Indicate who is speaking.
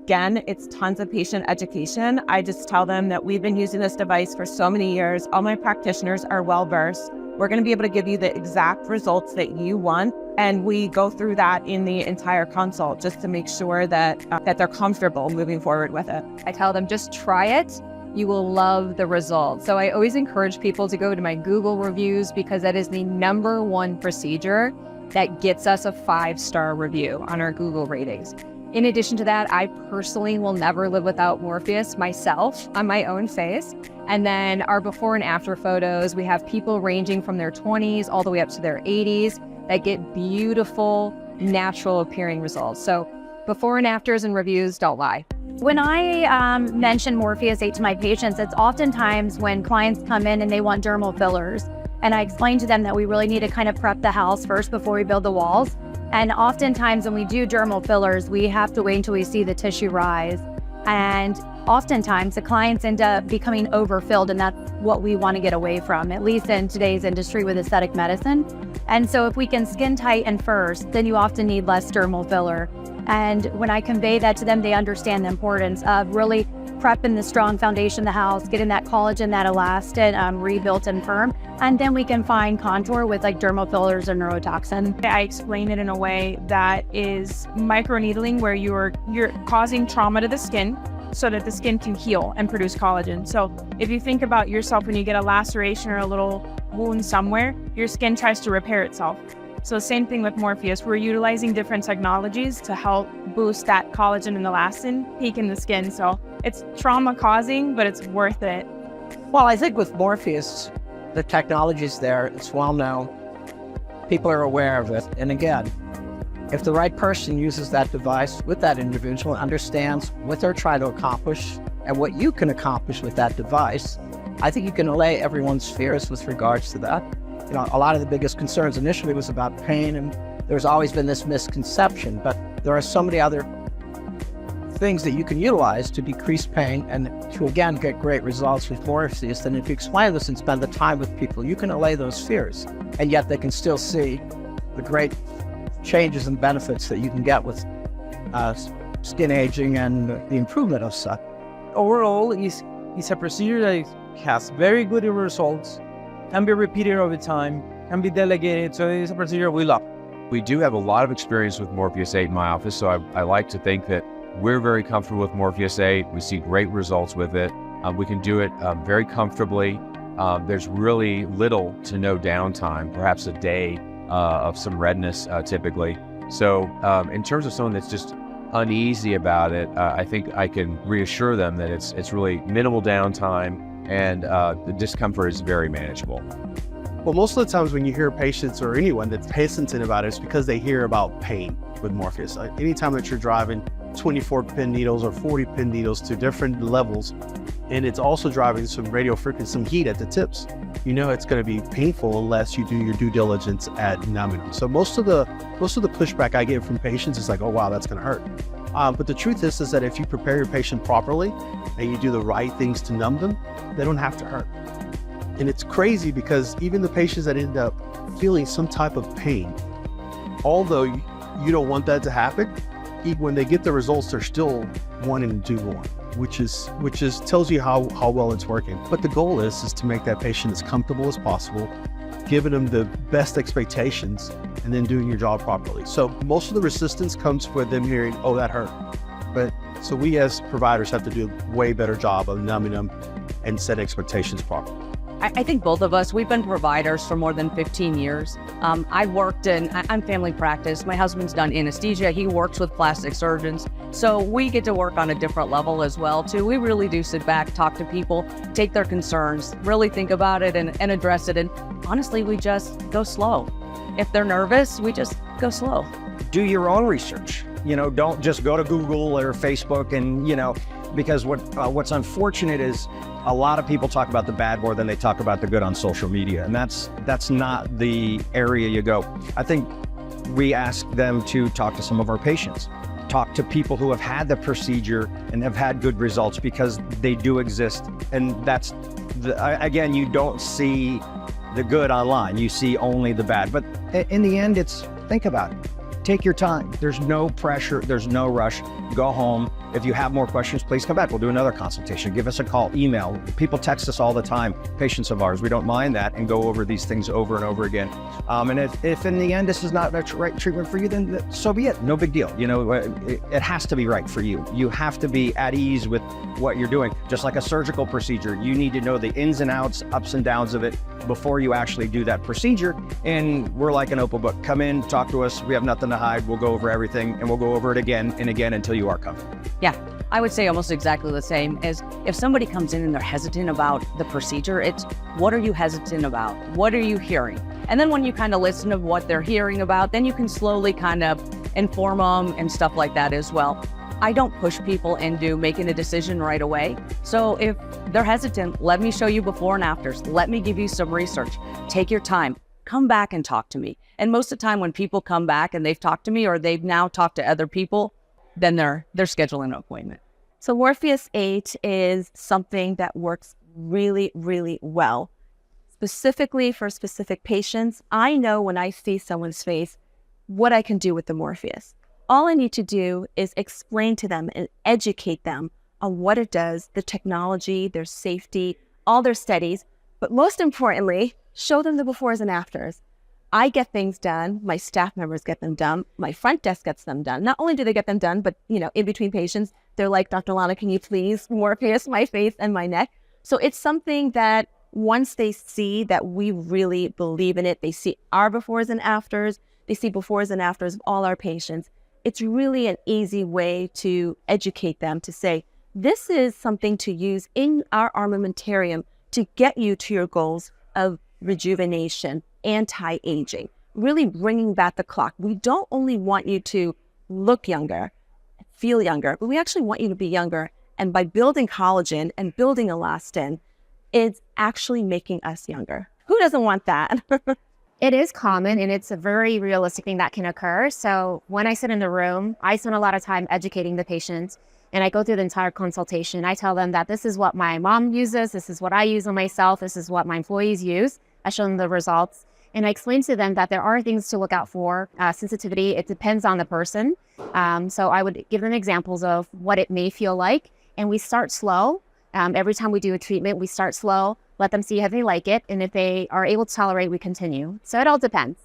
Speaker 1: Again, it's tons of patient education. I just tell them that we've been using this device for so many years. All my practitioners are well-versed. We're going to be able to give you the exact results that you want. And we go through that in the entire consult just to make sure that they're comfortable moving forward with it.
Speaker 2: I tell them, just try it. You will love the results. So I always encourage people to go to my Google reviews because that is the #1 procedure that gets us a 5-star review on our Google ratings. In addition to that, I personally will never live without Morpheus myself on my own face. And then our before and after photos, we have people ranging from their 20s all the way up to their 80s that get beautiful, natural appearing results. So before and afters and reviews don't lie.
Speaker 3: When I mention Morpheus 8 to my patients, it's oftentimes when clients come in and they want dermal fillers. And I explain to them that we really need to kind of prep the house first before we build the walls. And oftentimes when we do dermal fillers, we have to wait until we see the tissue rise. And oftentimes the clients end up becoming overfilled, and that's what we want to get away from, at least in today's industry with aesthetic medicine. And so if we can skin tighten first, then you often need less dermal filler. And when I convey that to them, they understand the importance of really prepping the strong foundation of the house, getting that collagen, that elastin rebuilt and firm, and then we can find contour with like dermal fillers or neurotoxin.
Speaker 4: I explain it in a way that is microneedling, where you're causing trauma to the skin so that the skin can heal and produce collagen. So if you think about yourself when you get a laceration or a little wound somewhere, your skin tries to repair itself. So same thing with Morpheus. We're utilizing different technologies to help boost that collagen and elastin peak in the skin. So it's trauma causing, but it's worth it.
Speaker 5: Well, I think with Morpheus, the technology's there, it's well known, people are aware of it. And again, if the right person uses that device with that individual, understands what they're trying to accomplish and what you can accomplish with that device, I think you can allay everyone's fears with regards to that. You know, a lot of the biggest concerns initially was about pain, and there's always been this misconception, but there are so many other things that you can utilize to decrease pain and to, again, get great results with Morpheus. And if you explain this and spend the time with people, you can allay those fears, and yet they can still see the great changes and benefits that you can get with skin aging and the improvement of such.
Speaker 6: Overall, it's a procedure that has very good results, can be repeated over time, can be delegated, so it's a procedure we love.
Speaker 7: We do have a lot of experience with Morpheus 8 in my office, so I like to think that we're very comfortable with Morpheus 8. We see great results with it. We can do it very comfortably. There's really little to no downtime, perhaps a day of some redness typically. So in terms of someone that's just uneasy about it, I think I can reassure them that it's really minimal downtime, and the discomfort is very manageable.
Speaker 8: Well, most of the times when you hear patients or anyone that's hesitant about it, it's because they hear about pain with Morpheus. Anytime that you're driving 24 pin needles or 40 pin needles to different levels, and it's also driving some radiofrequency, some heat at the tips, you know it's going to be painful unless you do your due diligence at numbing them. So most of the pushback I get from patients is like, oh wow, that's going to hurt. But the truth is that if you prepare your patient properly and you do the right things to numb them, they don't have to hurt. And it's crazy because even the patients that end up feeling some type of pain, although you don't want that to happen, when they get the results, they're still wanting to do more, which is tells you how well it's working. But the goal is to make that patient as comfortable as possible, giving them the best expectations, and then doing your job properly. So most of the resistance comes with them hearing, oh, that hurt. But so we as providers have to do a way better job of numbing them and set expectations properly.
Speaker 9: I think both of us, we've been providers for more than 15 years. I'm family practice. My husband's done anesthesia. He works with plastic surgeons. So we get to work on a different level as well, too. We really do sit back, talk to people, take their concerns, really think about it and address it. And honestly, we just go slow. If they're nervous, we just go slow.
Speaker 10: Do your own research. You know, don't just go to Google or Facebook and, because what's unfortunate is a lot of people talk about the bad more than they talk about the good on social media, and that's not the area you go. I think we ask them to talk to some of our patients, talk to people who have had the procedure and have had good results, because they do exist. And that's again, you don't see the good online, you see only the bad. But in the end, think about it. Take your time. There's no pressure, there's no rush. Go home, If you have more questions, please come back. We'll do another consultation. Give us a call, email. People text us all the time, patients of ours. We don't mind that, and go over these things over and over again. And if in the end this is not the right treatment for you, then so be it. No big deal. You know, it has to be right for you. You have to be at ease with what you're doing. Just like a surgical procedure, you need to know the ins and outs, ups and downs of it before you actually do that procedure. And we're like an open book. Come in, talk to us. We have nothing to hide. We'll go over everything, and we'll go over it again and again until you are comfortable.
Speaker 9: Yeah, I would say almost exactly the same as if somebody comes in and they're hesitant about the procedure, it's what are you hesitant about? What are you hearing? And then when you kind of listen to what they're hearing about, then you can slowly kind of inform them and stuff like that as well. I don't push people into making a decision right away. So if they're hesitant, let me show you before and afters. Let me give you some research. Take your time. Come back and talk to me. And most of the time when people come back and they've talked to me or they've now talked to other people, then they're scheduling an appointment.
Speaker 1: So Morpheus 8 is something that works really, really well. Specifically for specific patients, I know when I see someone's face what I can do with the Morpheus. All I need to do is explain to them and educate them on what it does, the technology, their safety, all their studies, but most importantly, show them the befores and afters. I get things done, my staff members get them done, my front desk gets them done. Not only do they get them done, but in between patients, they're like, Dr. Lana, can you please Morpheus my face and my neck? So it's something that once they see that we really believe in it, they see our befores and afters, they see befores and afters of all our patients. It's really an easy way to educate them to say, this is something to use in our armamentarium to get you to your goals of rejuvenation, anti-aging, really bringing back the clock. We don't only want you to look younger, feel younger, but we actually want you to be younger. And by building collagen and building elastin, it's actually making us younger. Who doesn't want that?
Speaker 11: It is common, and it's a very realistic thing that can occur. So when I sit in the room, I spend a lot of time educating the patients, and I go through the entire consultation. I tell them that this is what my mom uses, this is what I use on myself, this is what my employees use. I show them the results, and I explain to them that there are things to look out for. Sensitivity, it depends on the person. So I would give them examples of what it may feel like, and we start slow. Every time we do a treatment, we start slow, let them see how they like it, and if they are able to tolerate, we continue. So it all depends.